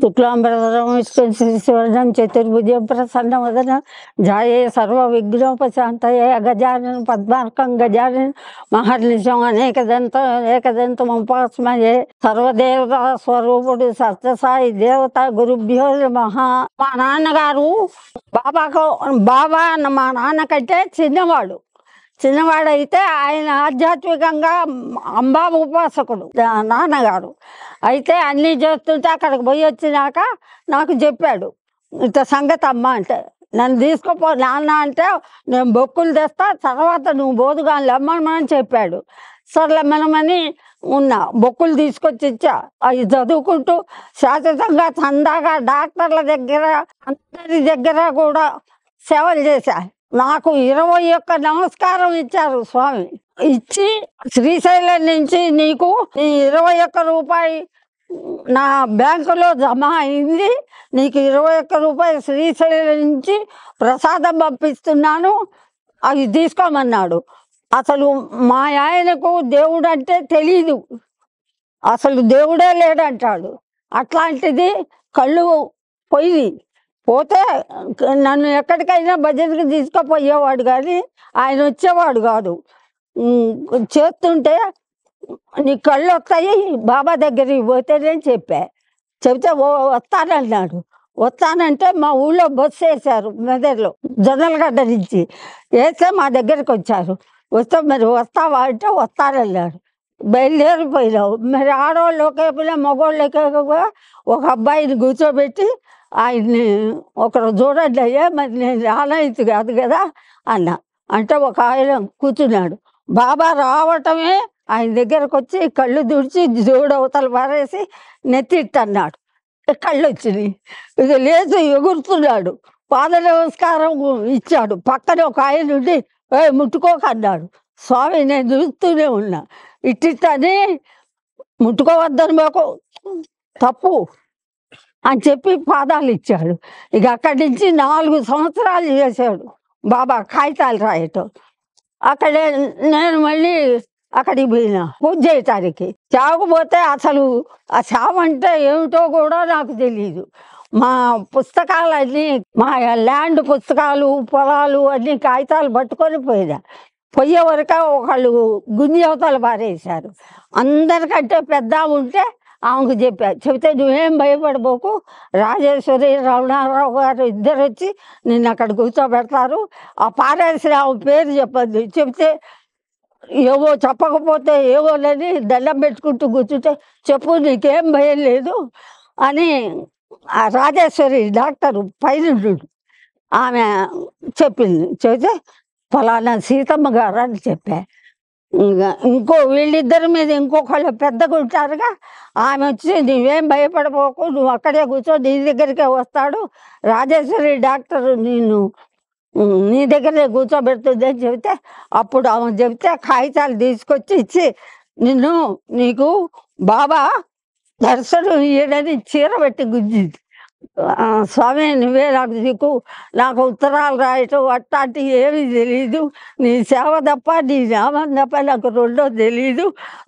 శుక్లాంబరధరం విష్ణుం శశివర్ణం చతుర్భుజం ప్రసన్నవదనం ధ్యాయే సర్వవిఘ్నోపశాంతయే అగజానన పద్మార్కం గజానన మహర్నిశం ఏకదంతం ఉపాస్మయే సర్వదేవతా స్వరూపుడు సత్యసాయి దేవత గురుభ్యో నమః. మా నాన్నగారు బాబా మా నాన్న కంటే చిన్నవాడైతే ఆయన ఆధ్యాత్మికంగా అంబా ఉపాసకుడు నాన్నగారు. అయితే అన్నీ చేస్తుంటే అక్కడికి పోయి వచ్చినాక నాకు చెప్పాడు, ఇంత సంగతి అమ్మ అంటే. నన్ను తీసుకుపో నాన్న అంటే, నేను బొక్కులు తెస్తా, తర్వాత నువ్వు బోధుగా లెమ్మని చెప్పాడు. సరే లెమ్మనమని ఉన్నా. బొక్కులు తీసుకొచ్చి ఇచ్చా. అవి చదువుకుంటూ శాశ్వతంగా చందాగా డాక్టర్ల దగ్గర అందరి దగ్గర కూడా సేవలు చేశా. నాకు 21 నమస్కారం ఇచ్చారు స్వామి. ఇచ్చి శ్రీశైలం నుంచి నీకు 21 రూపాయి నా బ్యాంకులో జమ అయింది, నీకు 21 రూపాయలు శ్రీశైలం నుంచి ప్రసాదం పంపిస్తున్నాను, అవి తీసుకోమన్నాడు. అసలు మా ఆయనకు దేవుడు అంటే తెలీదు, అసలు దేవుడే లేడంటాడు. అట్లాంటిది కళ్ళు పోతే నన్ను ఎక్కడికైనా భజనకి తీసుకుపోయేవాడు, కానీ ఆయన వచ్చేవాడు కాదు. చేస్తుంటే నీ కళ్ళు వస్తాయి బాబా దగ్గరికి పోతేనే చెప్తే వస్తానన్నాడు. వస్తానంటే మా ఊళ్ళో బస్సు వేశారు, మెదడులో జొన్నలగడ్డ నుంచి వేస్తే మా దగ్గరికి వచ్చారు. వస్తే మరి వస్తావా అంటే వస్తానన్నాడు. బయలుదేరిపోయినావు. మరి ఆడవాళ్ళు ఒకేపులే మగవాళ్ళకే ఒక అబ్బాయిని కూర్చోబెట్టి ఆయన్ని ఒకరు చూడండి అయ్యా, మరి నేను రానైతు కాదు కదా అన్న. అంటే ఒక ఆయన కూర్చున్నాడు. బాబా రావటమే ఆయన దగ్గరకు వచ్చి కళ్ళు తుడిచి జోడవతలు పారేసి నెత్తిట్టన్నాడు. కళ్ళు వచ్చినాయి. ఇక లేచి ఎగురుతున్నాడు. పాద నమస్కారం ఇచ్చాడు. పక్కన ఒక ఆయన ఉండి ముట్టుకోకన్నాడు. స్వామి నేను చూస్తూనే ఉన్నా. ఇట్టిట్టని ముట్టుకోవద్దని మాకు తప్పు అని చెప్పి పాదాలు ఇచ్చాడు. ఇక అక్కడి నుంచి 4 సంవత్సరాలు చేశాడు బాబా కాగితాలు రాయటం. అక్కడే నేను మళ్ళీ అక్కడికి పోయినా పూజ చేయటానికి. చావకపోతే అసలు ఆ చావ అంటే ఏమిటో కూడా నాకు తెలియదు. మా పుస్తకాలన్నీ, మా ల్యాండ్ పుస్తకాలు, పొలాలు అన్నీ కాగితాలు పట్టుకొని పోయే వరకు ఒకళ్ళు గుంజి అవతలు పారేశారు. అందరికంటే పెద్ద ఉంటే ఆమెకు చెప్తే నువ్వేం భయపడిపోకు, రాజేశ్వరి రమణారావు గారు ఇద్దరు వచ్చి నిన్ను అక్కడ కూర్చోబెడతారు, ఆ పారేసిన ఆమె పేరు చెప్పద్దు, చెప్తే ఏవో చెప్పకపోతే ఏవో లేని దండం పెట్టుకుంటూ కూర్చుంటే చెప్పు నీకేం భయం లేదు అని ఆ రాజేశ్వరి డాక్టరు పైనుండు ఆమె చెప్తే ఫలానా సీతమ్మ గారు అని చెప్పా. ఇంకో వీళ్ళిద్దరి మీద ఇంకొకళ్ళు పెద్దగా ఉంటారుగా, ఆమె వచ్చి నువ్వేం భయపడిపోకు, నువ్వు అక్కడే కూర్చో, నీ దగ్గరికే వస్తాడు రాజేశ్వరి డాక్టరు, నీ దగ్గరే కూర్చోబెడుతుంది అని చెబితే, అప్పుడు ఆమె చెబితే కాగితాలు తీసుకొచ్చి ఇచ్చి నీకు బాబా దర్శనం ఇయ్యడని చీర పెట్టి గుంజింది. స్వామి నువ్వే నాకు ఉత్తరాలు రాయటం అట్లాంటి ఏమీ తెలీదు, నీ సేవ తప్ప నీ నామం తప్ప నాకు రెండో తెలీదు,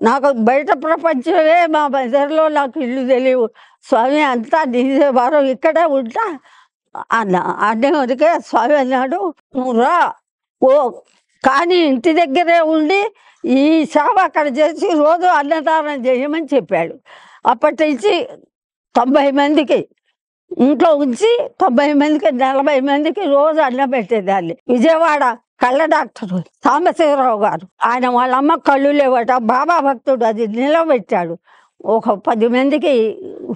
నాకు బయట ప్రపంచమే మా బజార్లో నాకు ఇల్లు తెలియవు స్వామి, అంతా నీదే వారం ఇక్కడే ఉంటా అనే వరకే స్వామి అన్నాడు, నువ్వు రా కానీ ఇంటి దగ్గరే ఉండి ఈ సేవ అక్కడ చేసి రోజు అన్నదానం చేయమని చెప్పాడు. అప్పటి నుంచి 90 మందికి ఇంట్లో ఉంచి 90 మందికి 40 మందికి రోజు అన్నం పెట్టేదాన్ని. విజయవాడ కళ్ళ డాక్టర్ సాంబశివరావు గారు, ఆయన వాళ్ళమ్మ కళ్ళు లేవట, బాబా భక్తుడు, అది నిలబెట్టాడు. ఒక 10 మందికి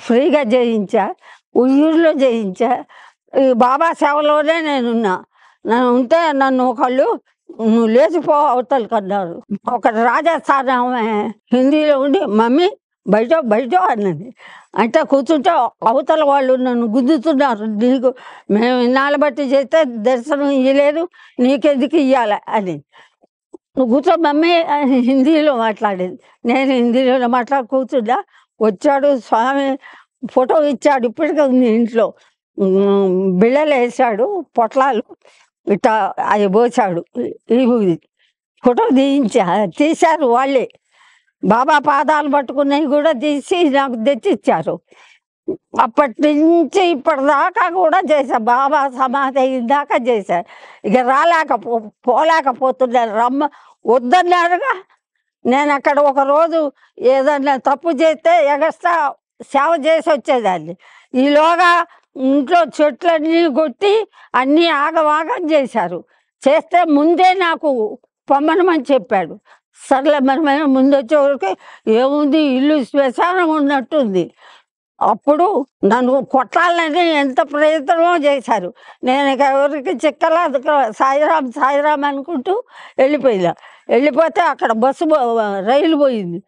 ఫ్రీగా చేయించా, ఊళ్ళో చేయించా. ఈ బాబా సేవలోనే నేనున్నా. ఉంటే నన్ను ఒకళ్ళు నువ్వు లేచిపో అవతలకి అన్నారు. ఒక రాజస్థాన్ ఆమె హిందీలో ఉండి మమ్మీ బయట అన్నది. అంటే కూర్చుంటే అవతల వాళ్ళు నన్ను గుద్దుతున్నారు, నీకు మేము ఇన్నాళ్ళు బట్టి చేస్తే దర్శనం ఇవ్వలేదు, నీకెందుకు ఇవ్వాలి అని. నువ్వు కూర్చో మమ్మీ అని హిందీలో మాట్లాడేది. నేను హిందీలో కూర్చున్నా. వచ్చాడు స్వామి, ఫోటో ఇచ్చాడు, ఇప్పటికే ఉంది ఇంట్లో. బిళ్ళలు వేసాడు, పొట్లాలు ఇట్లా అది పోసాడు, ఈ ఫోటో తీశారు వాళ్ళే. బాబా పాదాలు పట్టుకున్నవి కూడా తీసి నాకు తెచ్చిచ్చారు. అప్పటి నుంచి ఇప్పటిదాకా కూడా చేశా. బాబా సమాధి అయిన దాకా చేశా. ఇక పోలేకపోతున్నాను. వద్దన్నారుగా. నేను అక్కడ ఒకరోజు ఏదన్నా తప్పు చేస్తే ఎగస్ట్రా సేవ చేసి వచ్చేదాన్ని. ఈలోగా ఇంట్లో చెట్లన్నీ కొట్టి అన్నీ ఆగమాగం చేశారు. చేస్తే ముందే నాకు పొమ్మనమని చెప్పాడు. సర్లే మరి మేము ముందు వచ్చేవరకు ఏముంది, ఇల్లు శ్మశానం ఉన్నట్టుంది. అప్పుడు నన్ను కొట్టాలని ఎంత ప్రయత్నమో చేశారు. నేను ఇక ఎవరికి చిక్కలా సాయిరాం సాయిరాం అనుకుంటూ వెళ్ళిపోతే అక్కడ రైలు పోయింది.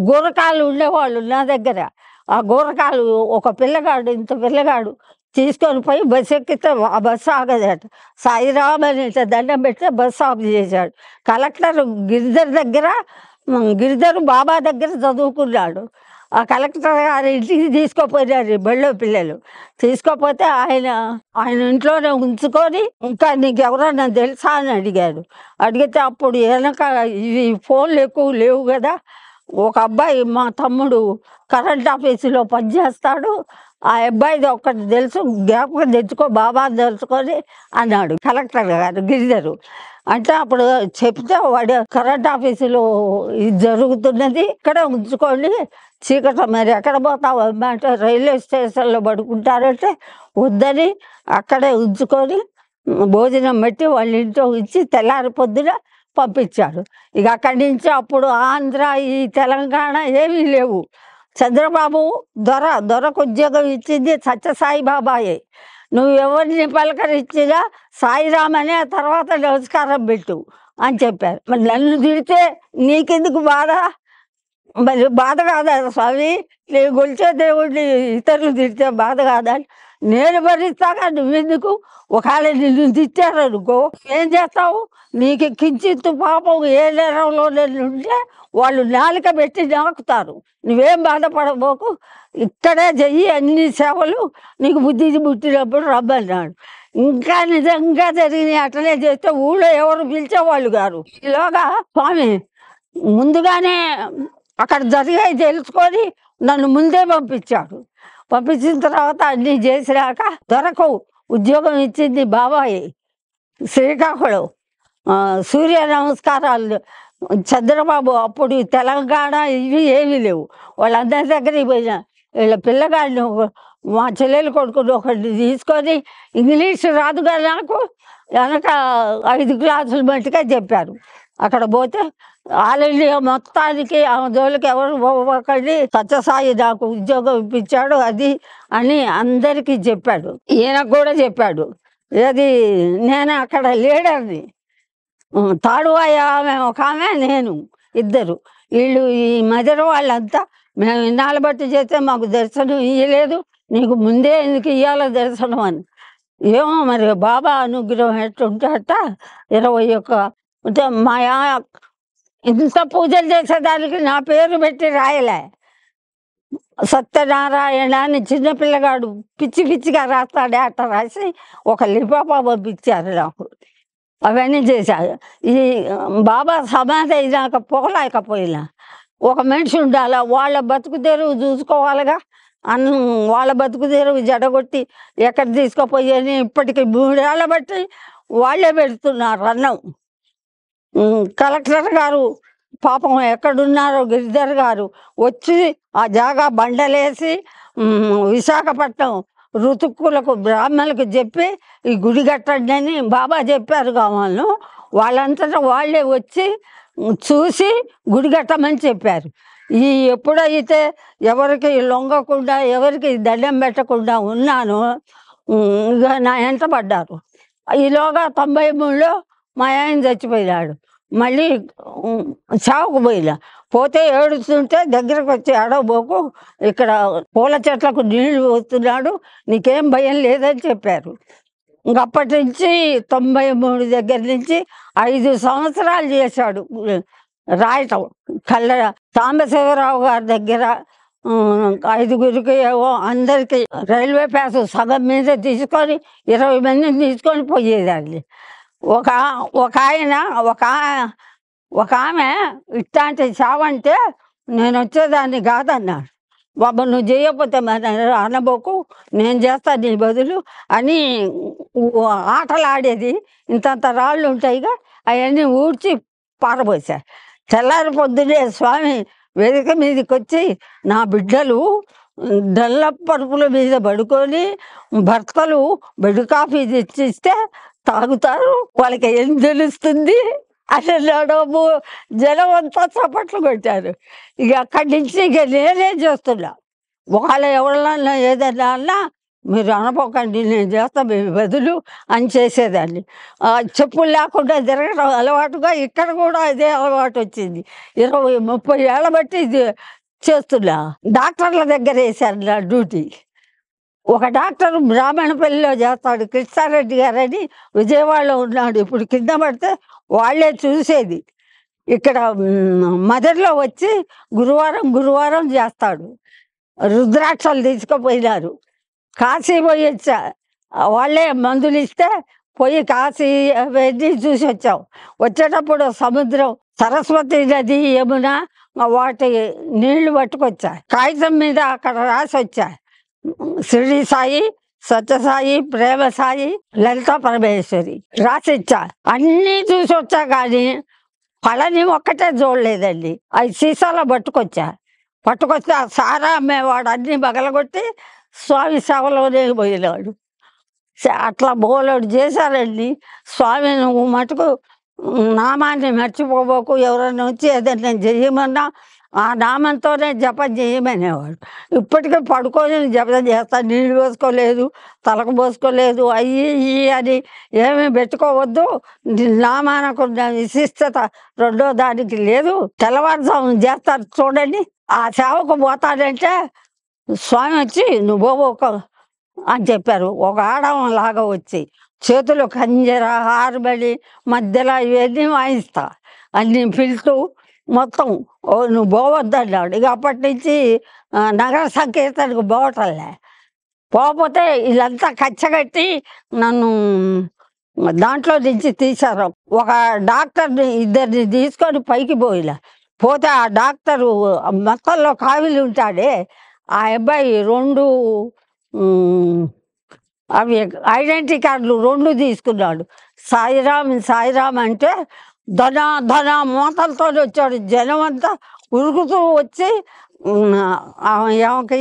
గుర్రకాళ్ళు ఉండేవాళ్ళు నా దగ్గర. ఆ గుర్రకాళ్ళు ఒక పిల్లగాడు, ఇంత పిల్లగాడు తీసుకొని పోయి బస్సు ఎక్కితే ఆ బస్సు ఆగదట. సాయిరాం అని దండం పెడితే బస్సు ఆఫ్ చేశాడు. కలెక్టర్ గిరిధర్ బాబా దగ్గర చదువుకున్నాడు. ఆ కలెక్టర్ గారి ఇంటికి తీసుకోపోయారు బళ్ళో పిల్లలు. తీసుకోపోతే ఆయన ఇంట్లోనే ఉంచుకొని, ఇంకా నీకు ఎవరన్నా తెలుసా అని అడిగాడు. అడిగితే అప్పుడు వెనక ఇవి ఫోన్లు ఎక్కువ లేవు కదా. ఒక అబ్బాయి, మా తమ్ముడు కరెంట్ ఆఫీసులో పనిచేస్తాడు, ఆ అబ్బాయిది ఒక్కటి తెలుసు, జ్ఞాపకం తెచ్చుకో బాబా తెలుసుకొని అన్నాడు కలెక్టర్ గారు గిరిధరు. అంటే అప్పుడు చెప్తే వాడు కరెంట్ ఆఫీసులో ఇది జరుగుతున్నది, ఇక్కడే ఉంచుకోండి, చీకట మరి ఎక్కడ పోతావు అంటే రైల్వే స్టేషన్లో పడుకుంటారంటే వద్దని అక్కడే ఉంచుకొని భోజనం పెట్టి వాళ్ళ ఇంట్లో ఉంచి తెల్లారి పొద్దున పంపించాడు. ఇక అక్కడి నుంచి అప్పుడు ఆంధ్ర, ఈ తెలంగాణ ఏమీ లేవు. చంద్రబాబు దొరకు ఉద్యోగం ఇచ్చింది సత్యసాయి బాబాయే. నువ్వు ఎవరిని పలకరించినా సాయిరామ్ అనే తర్వాత నమస్కారం పెట్టు అని చెప్పారు. మరి నన్ను తిడితే నీకెందుకు బాధ? మరి బాధ కాదా స్వామి? నేను గొలిచే దేవుడిని ఇతరులు తిడితే బాధ కాదా? నేను భరిస్తాగా, నువ్వెందుకు? ఒకవేళ నిన్ను తిట్టారనుకో ఏం చేస్తావు? నీకు కించిత్తు పాపం ఏ నేరంలో ఉంటే వాళ్ళు నాలుక పెట్టి నాకుతారు. నువ్వేం బాధపడబోకు, ఇక్కడే చెయ్యి అన్ని సేవలు, నీకు బుద్ధి పుట్టినప్పుడు రమ్మన్నాడు. ఇంకా నిజంగా జరిగినాయి. అట్లనే చేస్తే ఊళ్ళో ఎవరు పిలిచేవాళ్ళు గారు. ఈలోగా స్వామి ముందుగానే అక్కడ జరిగాయి తెలుసుకొని నన్ను ముందే పంపించిన తర్వాత అన్నీ చేసినాక దొరకు ఉద్యోగం ఇచ్చింది బాబాయ్ శ్రీకాకుళం. సూర్య నమస్కారాలు చంద్రబాబు. అప్పుడు తెలంగాణ ఇవి ఏమీ లేవు. వాళ్ళందరి దగ్గరికి పోయినా వీళ్ళ పిల్లగాడిని, మా చెల్లెలు కొడుకుని ఒకటి తీసుకొని, ఇంగ్లీష్ రాదుగా నాకు, వెనక 5 క్లాసులు మట్టుగా చెప్పారు. అక్కడ పోతే ఆల్ ఇండియా మొత్తానికి ఆ జోలికి ఎవరు పోకండి, సత్యసాయి నాకు ఉద్యోగం ఇప్పించాడు అది అని అందరికీ చెప్పాడు. ఈయనకు కూడా చెప్పాడు. ఏది, నేను అక్కడ లీడర్ని. తాడువాయ ఆమె ఒక ఆమె, నేను, ఇద్దరు. వీళ్ళు ఈ మధ్యలో వాళ్ళంతా మేము ఇన్నాళ్ళు బట్టి చేస్తే మాకు దర్శనం ఇయ్యలేదు, నీకు ముందే ఎందుకు ఇవ్వాలో దర్శనం అని. ఏమో మరి బాబా అనుగ్రహం ఎట్టుంటే అట్ట 21 అంటే ఇంత పూజలు చేసేదానికి నా పేరు పెట్టి రాయలే. సత్యనారాయణ అని చిన్నపిల్లగాడు పిచ్చిగా రాస్తాడే, అట్ట రాసి ఒక లిపాపా పంపించారు నాకు. అవన్నీ చేశారు. ఈ బాబా సమాధి అయినాక పోలేకపోయినా ఒక మనిషి ఉండాలి, వాళ్ళ బతుకు తెరువు చూసుకోవాలిగా. వాళ్ళ బతుకు తెరువు జడగొట్టి ఎక్కడ తీసుకుపోయని ఇప్పటికి 3 ఏళ్ళ బట్టి వాళ్ళే పెడుతున్నారు అన్నం. కలెక్టర్ గారు పాపం ఎక్కడున్నారో గిరిధర్ గారు వచ్చి ఆ జాగా బండలేసి విశాఖపట్నం ఋతుక్కులకు బ్రాహ్మణులకు చెప్పి ఈ గుడి కట్టండి అని బాబా చెప్పారు కావాలను. వాళ్ళంతటా వాళ్ళే వచ్చి చూసి గుడి కట్టమని చెప్పారు. ఎప్పుడైతే ఎవరికి లొంగకుండా ఎవరికి దండం పెట్టకుండా ఉన్నానో ఇక నా వెంట పడ్డారు. ఈలోగా 93లో మా ఆయన చచ్చిపోయినాడు. మళ్ళీ చావుకు పోతే ఏడుస్తుంటే దగ్గరకు వచ్చి అడవబోకు, ఇక్కడ పూల చెట్లకు నీళ్లు పోస్తున్నాడు, నీకేం భయం లేదని చెప్పారు. ఇంకప్పటి నుంచి 93 దగ్గర నుంచి 5 సంవత్సరాలు చేశాడు రాయటం. సాంబశివరావు గారి దగ్గర 5గురికి ఏవో అందరికి రైల్వే పాస్ సగం మీద తీసుకొని 20 మందిని తీసుకొని పోయేదాన్ని. ఒక ఆమె ఇట్లాంటి చావంటే నేను వచ్చేదాన్ని కాదన్నాడు. బాబా నువ్వు చేయకపోతే మరి అనబోకు, నేను చేస్తా నీ బదులు అని ఆటలు ఆడేది. ఇంతంత రాళ్ళు ఉంటాయిగా, అవన్నీ ఊడ్చి పారబోసా. తెల్లారి పొద్దునే స్వామి వేదిక మీదకి వచ్చి, నా బిడ్డలు డల్ల పరుపుల మీద పడుకొని భర్తలు బెడ్ కాఫీ తెచ్చిస్తే తాగుతారు, వాళ్ళకి ఏం తెలుస్తుంది అని అన్నాడు. జనం అంతా చప్పట్లు కొట్టారు. ఇక అక్కడి నుంచి ఇక నేనే చేస్తున్నా. ఒకవేళ ఎవరన్నా ఏదన్నా అన్నా మీరు అనపోకండి, నేను చేస్తా మీ బదులు అని చేసేదాన్ని. చెప్పులు లేకుండా తిరగడం అలవాటుగా ఇక్కడ కూడా అదే అలవాటు వచ్చింది. 20-30 ఏళ్ళ బట్టి ఇది చేస్తున్నా. డాక్టర్ల దగ్గర వేశారు నా డ్యూటీ. ఒక డాక్టర్ బ్రాహ్మణపల్లిలో చేస్తాడు, కృష్ణారెడ్డి గారని, విజయవాడలో ఉన్నాడు. ఇప్పుడు కింద పడితే వాళ్ళే చూసేది. ఇక్కడ మదర్లో వచ్చి గురువారం చేస్తాడు. రుద్రాక్షలు తీసుకుపోయినారు. కాశీ పోయి వచ్చా, వాళ్ళే మందులు ఇస్తే పోయి కాశీ వెళ్ళి చూసి వచ్చాం. వచ్చేటప్పుడు సముద్రం, సరస్వతి నది, యమున, వాటి నీళ్లు పట్టుకొచ్చా. కాగితం మీద అక్కడ రాసి వచ్చా, షిరిడి సాయి, సత్యసాయి, ప్రేమ సాయి, లలితా పరమేశ్వరి రాసిచ్చా. అన్నీ చూసి వచ్చా, కానీ పళని ఒక్కటే చూడలేదండి. అవి సీసాలో పట్టుకొచ్చా. ఆ సారా అమ్మేవాడు అన్నీ పగలగొట్టి స్వామి సేవలోనే పోయినాడు. అట్లా బోలెడు చేశారండి. స్వామి నువ్వు మటుకు నామాన్ని మర్చిపోబోకు, ఎవరైనా వచ్చి ఏదైనా చెయ్యమన్నా ఆ నామంతోనే జపం చేయమనేవాడు. ఇప్పటికే పడుకొని జపం చేస్తా. నీళ్ళు పోసుకోలేదు, తలకు పోసుకోలేదు, అయ్యి అని ఏమీ పెట్టుకోవద్దు. నామానకున్న విశిష్టత రెండో దానికి లేదు. తెల్లవారుజాము చేస్తారు చూడండి. ఆ సేవకు పోతాడంటే స్వామి వచ్చి నువ్వు పోబోక అని చెప్పారు. ఒక ఆడవంలాగా వచ్చి చేతులు కంజర, హార్బడి, మధ్యలో ఇవన్నీ వాయిస్తా, అన్ని పిలుతూ మొత్తం నువ్వు పోవద్దన్నాడు. ఇక అప్పటి నుంచి నగర సంకీర్తనకు పోవటంలే. పోకపోతే వీళ్ళంతా కచ్చగట్టి నన్ను దాంట్లో నుంచి తీశారు. ఒక డాక్టర్ని ఇద్దరిని తీసుకొని పైకి పోతే ఆ డాక్టరు మొత్తంలో కావిలి ఉంటాడే, ఆ అబ్బాయి 2 అవి ఐడెంటిటీ కార్డులు 2 తీసుకున్నాడు. సాయిరామ్ అంటే ధన మూతలతో వచ్చాడు. జనం అంతా ఉరుకుతూ వచ్చి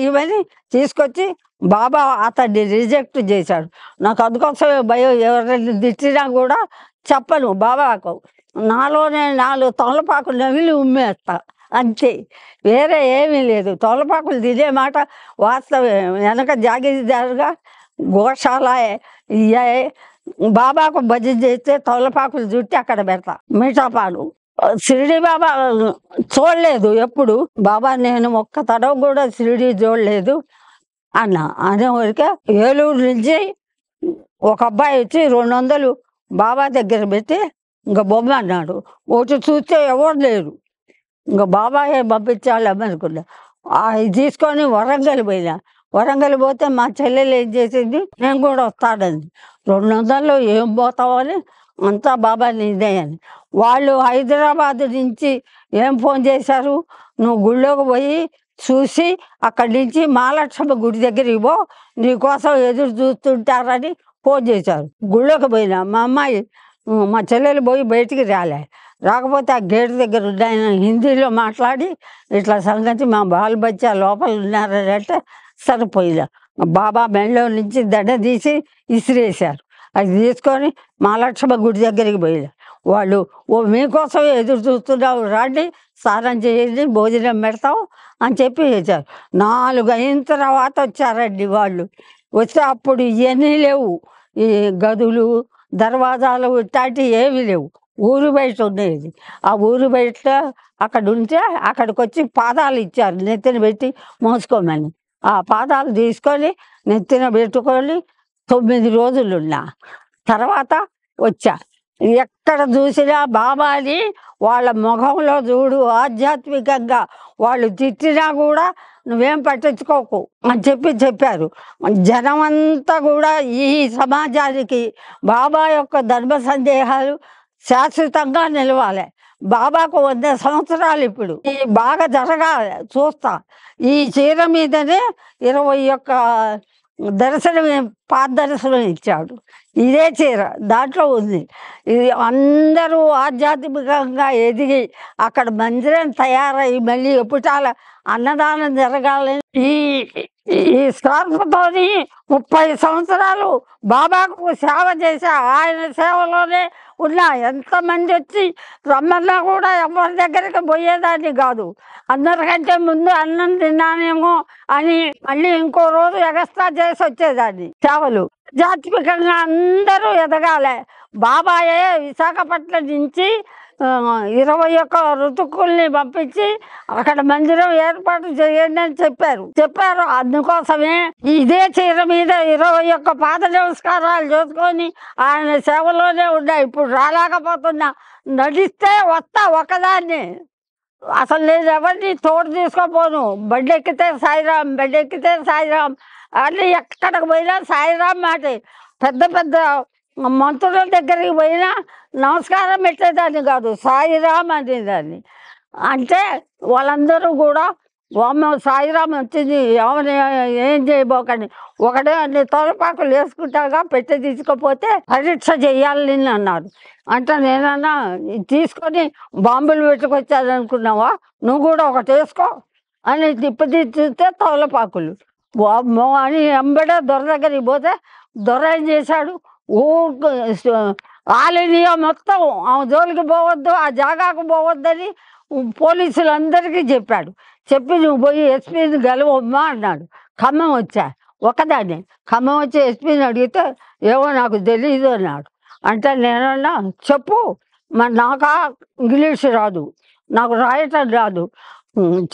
ఇవన్నీ తీసుకొచ్చి బాబా అతన్ని రిజెక్ట్ చేశాడు. నాకు అందుకోసమే భయం, ఎవరైనా తిట్టినా కూడా చెప్పను బాబాకు. నాలోనే 4 తమలపాకులు నవిలి ఉమ్మేస్తా, అంతే, వేరే ఏమీ లేదు. తమలపాకులు తినే మాట వాస్తవే. వెనక జాగీదారుగా గోశాల ఇయ్యాయి. బాబాకు భజన చేస్తే తమలపాకులు చుట్టి అక్కడ పెడతా, మీఠాపాలు. షిరిడి బాబా చూడలేదు ఎప్పుడు. బాబా నేను ఒక్క తడవ కూడా షిరిడి చూడలేదు అనేవరకే. ఏలూరు నుంచి ఒక అబ్బాయి వచ్చి 200 బాబా దగ్గర పెట్టి ఇంకా బొమ్మ అన్నాడు. ఒకటి చూస్తే ఎవరు లేరు. ఇంకా బాబాయే పంపించాలి అనుకున్నా. ఇది తీసుకొని వరంగల్ పోయినా. వరంగల్ పోతే మా చెల్లెలు ఏం చేసింది, నేను కూడా వస్తానంది. 200లో ఏం పోతావని అంతా బాబా నీదే అని. వాళ్ళు హైదరాబాద్ నుంచి ఏం ఫోన్ చేశారు, నువ్వు గుళ్ళోకి పోయి చూసి అక్కడి నుంచి మహాలక్ష్మి గుడి దగ్గరికి పో, నీకోసం ఎదురు చూస్తుంటారని ఫోన్ చేశారు. గుళ్ళోకి పోయినా. మా అమ్మాయి మా చెల్లెలు పోయి బయటికి రాకపోతే ఆ గేటు దగ్గర ఆయన హిందీలో మాట్లాడి ఇట్లా సంగతి మా బాలు బచ్చా లోపల ఉన్నారని అంటే సరిపోయినా. బాబా మెడలో నుంచి దండ తీసి ఇసిరేశారు. అది తీసుకొని మహాలక్ష్మి గుడి దగ్గరికి పోయినా. వాళ్ళు మీకోసం ఎదురు చూస్తున్నావు, రండి, స్నానం చేయండి, భోజనం పెడతాం అని చెప్పి వేశారు. 4 అయిన తర్వాత వచ్చారండి వాళ్ళు. వస్తే అప్పుడు ఇవన్నీ లేవు, ఈ గదులు, దర్వాజాలు ఇట్లాంటివి ఏమీ లేవు. ఊరు బయట ఉండేది. ఆ ఊరు బయట అక్కడ ఉంటే అక్కడికి వచ్చి పాదాలు ఇచ్చారు, నెత్తిన పెట్టి మోసుకోమని. ఆ పాదాలు తీసుకొని నెత్తిన పెట్టుకొని 9 రోజులు ఉన్నా. తర్వాత వచ్చా. ఎక్కడ చూసినా బాబాని వాళ్ళ ముఖంలో చూడు, ఆధ్యాత్మికంగా వాళ్ళు తిట్టినా కూడా నువ్వేం పట్టించుకోకు అని చెప్పారు. జనమంతా కూడా ఈ సమాజానికి బాబా యొక్క ధర్మ సందేహాలు శాశ్వతంగా నిలవాలి. బాబాకు 100 సంవత్సరాలు ఇప్పుడు. ఈ బాగా జరగాలి చూస్తా. ఈ చీర మీదనే 21 దర్శనం పాత దర్శనం ఇచ్చాడు. ఇదే చీర దాంట్లో ఉంది. ఇది అందరూ ఆధ్యాత్మికంగా ఎదిగి అక్కడ మందిరం తయారయ్యి మళ్ళీ ఎప్పుటాల అన్నదానం జరగాలని ఈ ఈ స్కార్ఫ్తోని 30 సంవత్సరాలు బాబాకు సేవ చేశా. ఆయన సేవలోనే ఉన్నా. ఎంతమంది వచ్చి రమ్మన్నా కూడా ఎవరి దగ్గరికి పోయేదాన్ని కాదు. అందరికంటే ముందు అన్నం తిన్నానేమో అని మళ్ళీ ఇంకో రోజు ఎగస్ట్రా చేసి వచ్చేదాన్ని సేవలు. ఆధ్యాత్మికంగా అందరూ ఎదగాలి. బాబాయే విశాఖపట్నం నుంచి 21 ఋతుకుల్ని పంపించి అక్కడ మందిరం ఏర్పాటు చేయండి అని చెప్పారు. అందుకోసమే ఇదే చీర మీద 21 పాద నమస్కారాలు చేసుకొని ఆయన సేవలోనే ఉన్నాయి. ఇప్పుడు రాలేకపోతున్నా. నడిస్తే వస్తా ఒకదాన్ని. అసలు నేను ఎవరిని తోడు తీసుకోపోను. బండెక్కితే సాయిరాం అని ఎక్కడికి పోయినా సాయిరాం మాట. పెద్ద పెద్ద మంత్రుల దగ్గరికి పోయినా నమస్కారం పెట్టేదాన్ని కాదు, సాయిరాం అనేదాన్ని. అంటే వాళ్ళందరూ కూడా సాయిరాం వచ్చింది ఏమని ఏం చేయబోకండి, ఒకటే అన్ని తోలపాకులు వేసుకుంటాగా పెట్టి తీసుకపోతే పరీక్ష చేయాలి అన్నారు. అంటే నేనన్నా తీసుకొని బాంబులు పెట్టుకొచ్చాను అనుకున్నావా, నువ్వు కూడా ఒకటి వేసుకో అని తిప్పి చూస్తే తోలపాకులు అని ఎంబడే దొర దగ్గరికి పోతే దొర ఏం చేశాడు, ఆల్ ఇండియా మొత్తం ఆమె జోలికి పోవద్దు, ఆ జాగాకు పోవద్దని పోలీసులందరికీ చెప్పి నువ్వు పోయి ఎస్పీని గెలవమ్మా అన్నాడు. ఖమ్మం వచ్చా ఒకదాన్ని. ఖమ్మం వచ్చి ఎస్పీని అడిగితే ఏమో నాకు తెలీదు అన్నాడు. అంటే నేనన్నా చెప్పు, మరి నాకా ఇంగ్లీష్ రాదు, నాకు రాయటం రాదు,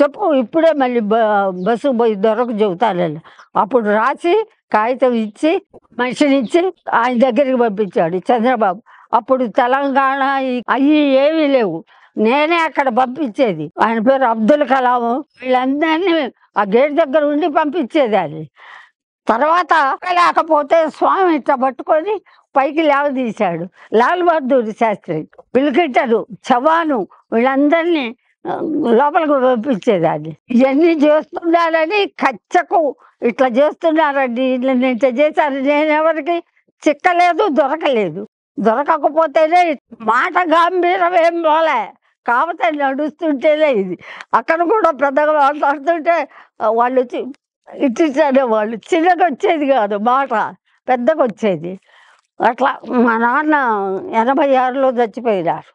చెప్పు ఇప్పుడే మళ్ళీ బస్సు పోయి దొరకు చెబుతానని. అప్పుడు రాసి కాగితం ఇచ్చి మనిషినిచ్చి ఆయన దగ్గరికి పంపించాడు చంద్రబాబు. అప్పుడు తెలంగాణ అవి ఏమీ లేవు, నేనే అక్కడ పంపించేది. ఆయన పేరు అబ్దుల్ కలాం. వీళ్ళందరినీ ఆ గేట్ దగ్గర ఉండి పంపించేది. అది తర్వాత లేకపోతే స్వామి ఇట్లా పట్టుకొని పైకి లేవదీశాడు. లాల్ బహదూర్ శాస్త్రి, పిలికిట్టరు, చవాను వీళ్ళందరినీ లోపలికి పంపించేదాన్ని. ఇవన్నీ చేస్తున్నారని కచ్చకు ఇట్లా చేస్తున్నారండి, నేను ఇట్లా చేశాను. నేనెవరికి చిక్కలేదు, దొరకకపోతేనే మాట గాంభీరం ఏం పోలే, కాకపోతే నడుస్తుంటేనే ఇది. అక్కడ కూడా పెద్దగా మాట్లాడుతుంటే వాళ్ళు వచ్చి ఇట్టించానే వాళ్ళు, చిన్నగా వచ్చేది కాదు మాట, పెద్దగా వచ్చేది. అట్లా మా నాన్న 86లో చచ్చిపోయినారు.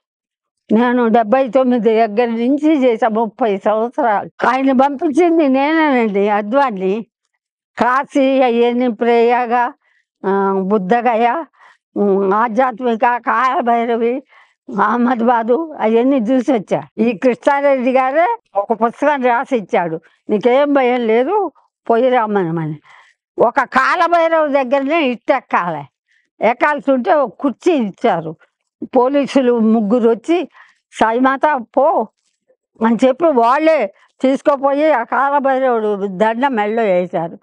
నేను 79 దగ్గర నుంచి చేసా 30 సంవత్సరాలు. ఆయన పంపించింది నేనేనండి. అద్వాన్ని, కాశీ అవన్నీ, ప్రయాగ, బుద్ధగయ, ఆధ్యాత్మిక, కాలభైరవి, అహ్మదాబాదు అవన్నీ చూసి వచ్చా. ఈ కృష్ణారెడ్డి గారే ఒక పుస్తకాన్ని రాసి ఇచ్చాడు, నీకేం భయం లేదు పోయి రమ్మని. ఒక కాలభైరవి దగ్గరనే ఎక్కాల్సి ఉంటే ఒక కుర్చీ ఇచ్చారు. పోలీసులు 3 వచ్చి సాయిమాత పో అని చెప్పి వాళ్ళే తీసుకుపోయి ఆ కాలభైరవుడు దండ మెళ్ళో వేశారు.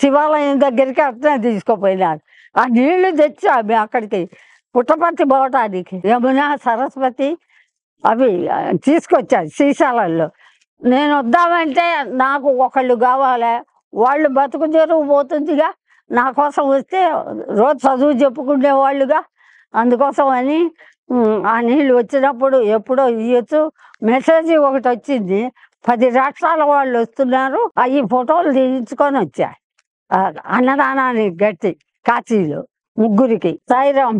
శివాలయం దగ్గరికి అట్లనే తీసుకుపోయినారు. ఆ నీళ్లు తెచ్చి అవి అక్కడికి పుట్టపర్తి పోవటానికి యమున, సరస్వతి అవి తీసుకొచ్చారు సీసాలలో. నేను వద్దామంటే నాకు ఒకళ్ళు కావాలి, వాళ్ళు బతుకు తెరువు పోతుందిగా, నా కోసం వస్తే రోజు చదువు చెప్పుకునే వాళ్ళుగా, అందుకోసం అని ఆ నీళ్ళు వచ్చినప్పుడు ఎప్పుడో ఇవ్వచ్చు. మెసేజ్ ఒకటి వచ్చింది, 10 రాష్ట్రాల వాళ్ళు వస్తున్నారు, అవి ఫోటోలు తీయించుకొని వచ్చా. అన్నదానానికి గట్టి కాశీలో 3కి. సాయిరాం.